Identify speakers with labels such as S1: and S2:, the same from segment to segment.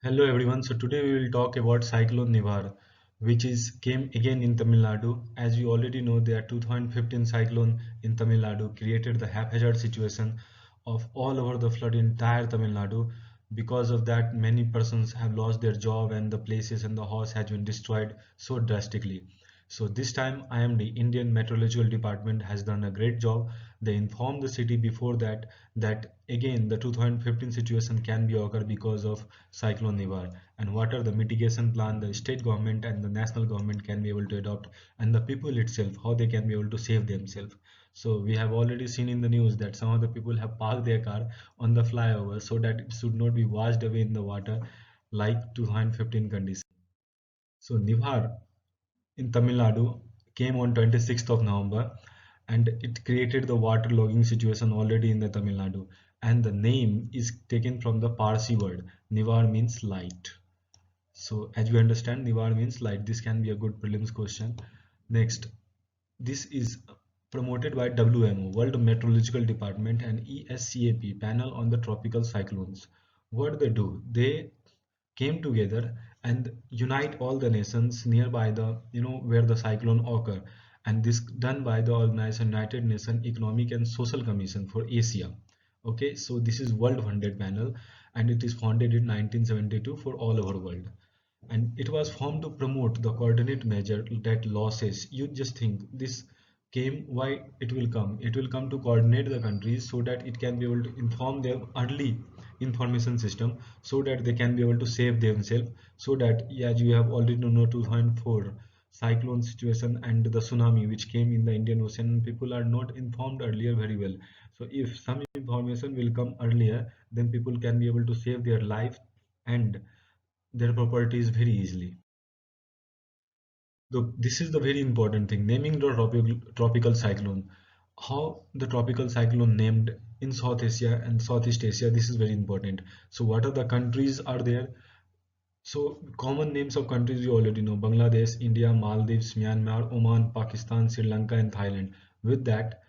S1: Hello everyone. So today we will talk about Cyclone Nivar, which is came again in Tamil Nadu. As we already know, the 2015 cyclone in Tamil Nadu created the haphazard situation of all over the flood in entire Tamil Nadu. Because of that, many persons have lost their job and the places and the house has been destroyed so drastically. So this time IMD, Indian Meteorological Department, has done a great job. They informed the city before that again the 2015 situation can be occur because of Cyclone Nivar, and what are the mitigation plan the state government and the national government can be able to adopt, and the people itself how they can be able to save themselves. So we have already seen in the news that some of the people have parked their car on the flyover so that it should not be washed away in the water like 2015 condition. So Nivar in Tamil Nadu came on 26th of November, and it created the waterlogging situation already in the Tamil Nadu. And the name is taken from the Parsi word. Nivar means light. So as you understand, Nivar means light. This can be a good prelims question. Next, this is promoted by WMO, World Meteorological Department, and ESCAP, Panel on the Tropical Cyclones. What they do, they came together and unite all the nations nearby the where the cyclone occur, and this done by the organization United Nations Economic and Social Commission for Asia. Okay, so this is world funded panel, and it is founded in 1972 for all over world, and it was formed to promote the coordinate measure that losses. You just think this came, why it will come to coordinate the countries so that it can be able to inform their early information system so that they can be able to save themselves. So that, yeah, as you have already know 2004 cyclone situation and the tsunami which came in the Indian Ocean, people are not informed earlier very well. So if some information will come earlier, then people can be able to save their life and their properties very easily. So this is the very important thing, naming the tropical cyclone. How the tropical cyclone named in South Asia and Southeast Asia, this is very important. So what are the countries are there? So common names of countries you already know: Bangladesh, India, Maldives, Myanmar, Oman, Pakistan, Sri Lanka, and Thailand. With that,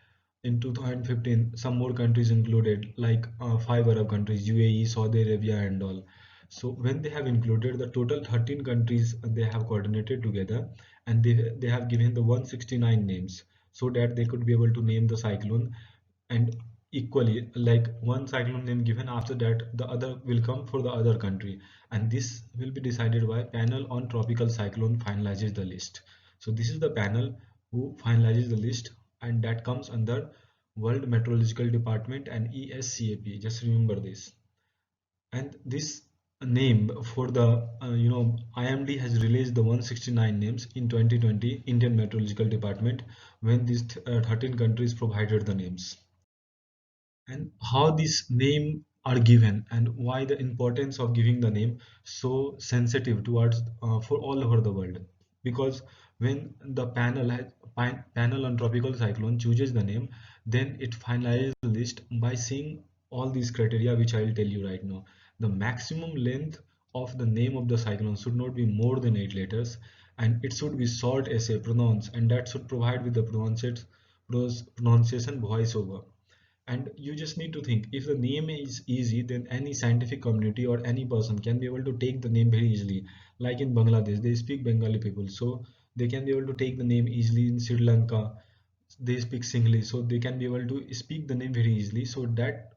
S1: in 2015, some more countries included, like five Arab countries: UAE, Saudi Arabia, and all. So when they have included the total 13 countries, they have coordinated together, and they have given the 169 names so that they could be able to name the cyclone. And equally, like one cyclone name given, after that the other will come for the other country, and this will be decided by panel on tropical cyclone finalizes the list. So this is the panel who finalizes the list, and that comes under World Meteorological Department and ESCAP. Just remember this. And this name for the IMD has released the 169 names in 2020 Indian Meteorological Department, when these 13 countries provided the names. And how these name are given and why the importance of giving the name so sensitive towards for all over the world. Because when the panel on tropical cyclone chooses the name, then it finalizes the list by seeing all these criteria which I will tell you right now. The maximum length of the name of the cyclone should not be more than 8 letters, and it should be short essay pronounce, and that should provide with the pronunciation voiceover. And you just need to think, if the name is easy, then any scientific community or any person can be able to take the name very easily. Like in Bangladesh, they speak Bengali people, so they can be able to take the name easily. In Sri Lanka, they speak Sinhalese, so they can be able to speak the name very easily. So that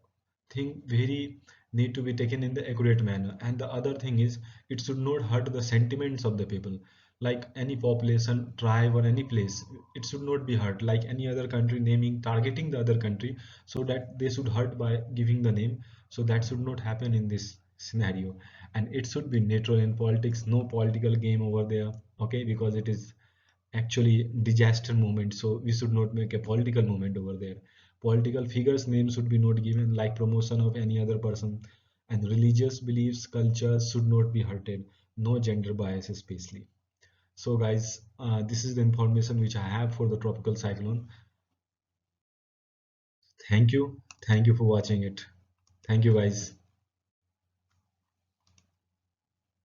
S1: thing very need to be taken in the accurate manner. And the other thing is, it should not hurt the sentiments of the people. Like any population, tribe, or any place, it should not be hurt like any other country naming targeting the other country so that they should hurt by giving the name. So that should not happen in this scenario. And it should be neutral in politics, no political game over there. Okay, because it is actually disaster moment, so we should not make a political moment over there. Political figures names should be not given like promotion of any other person. And religious beliefs, cultures should not be hurted. No gender bias especially. So guys, this is the information which I have for the tropical cyclone. Thank you. Thank you for watching it. Thank you guys.